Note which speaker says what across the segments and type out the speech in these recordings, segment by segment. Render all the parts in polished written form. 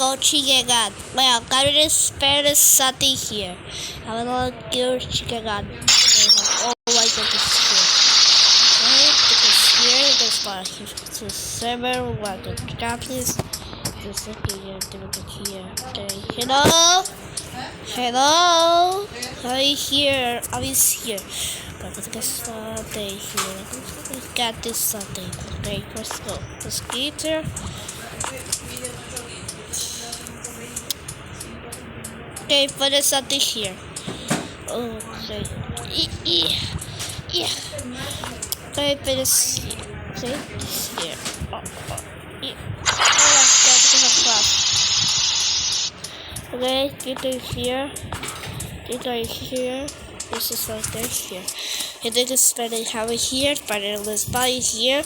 Speaker 1: go chicken gun. Well, got this better something here. I will go chicken gun. Oh my goodness, here. Right, because here there's one to server. One to Japanese. Just looking at here. Okay, hello. Hello. Are you here? I was here. But let's get something here. Let's get this something. Okay, let's go. Let's get there. Okay, put something here. Okay. Yeah. Okay, put this here. Okay, this here. Yeah. Okay, get it here. Get it here. This is like this here. And then just spend it have it here, but let's buy it here.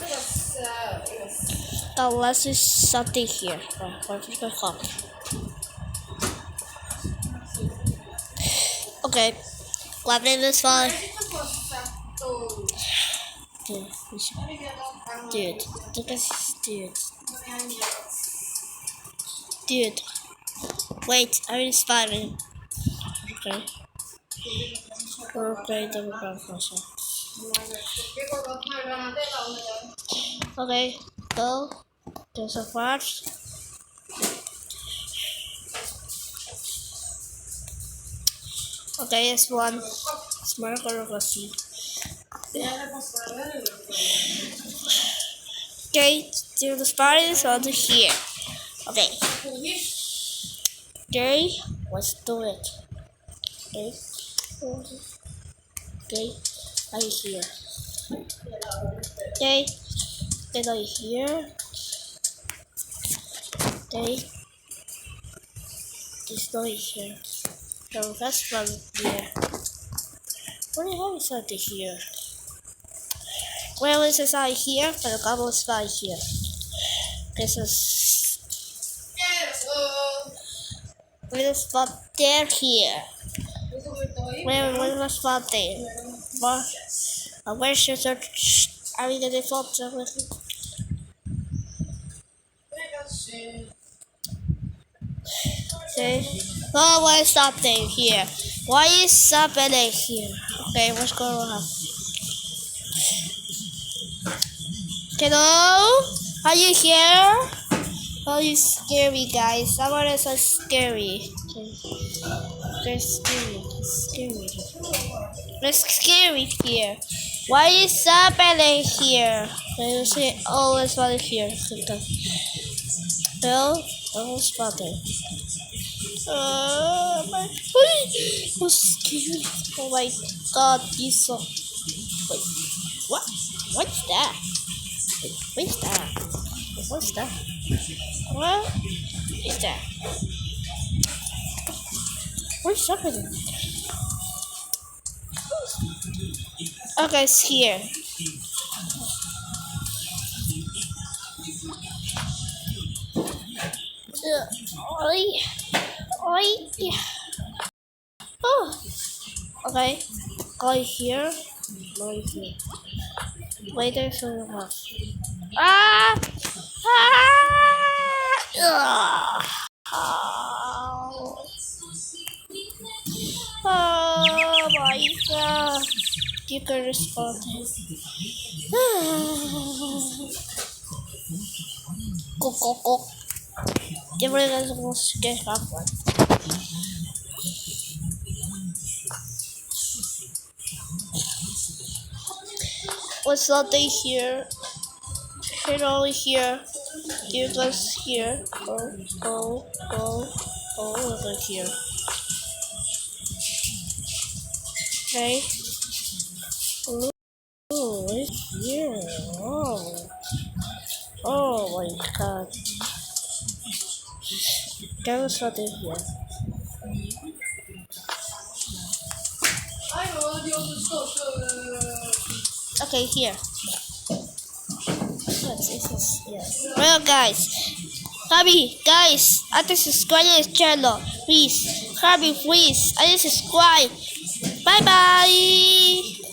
Speaker 1: Unless there's something here. Okay, grab this one. Dude, look at this dude. Wait, I will spot it. Okay. Okay, double grab also. Okay, go. There's a flash. Okay, it's one. Smart see. Okay, do the spot is over here. Okay. Okay, let's do it. Okay. Okay, right here. Okay, then right here. Okay, this right here. So that's one here. What do you have something here? Well, this is right here, but the gobble is right here. This is. Where's the spot there here? Where's the spot there? What? Where's your search? Are we gonna flop something? Okay. Oh, what is something here? Why is something here? Okay, what's going on? Hello? Are you here? Oh, you scary guys. Someone is so scary. They're scary. Scary. It's scary here. Why is somebody here? Can you see? Oh, it's one here. Well, oh, spotted. My so scary. Oh my god, he's so. Wait, what? What's that? What's that? What's that? What is that? What's happening? Okay, it's here. Oi. Oh. Okay. Go here. Go here. Wait, there's so much. Ah! Oh my god. You can respond. Go. Give it a little sketch up one. What's something here? Hit only here. Give us here. Go over here. Okay. Oh, it's here. Oh my god. There was something here. Okay, here. Yes, yes. Well, guys, guys, I think subscribe to this channel, please. Please, I need subscribe. Bye bye.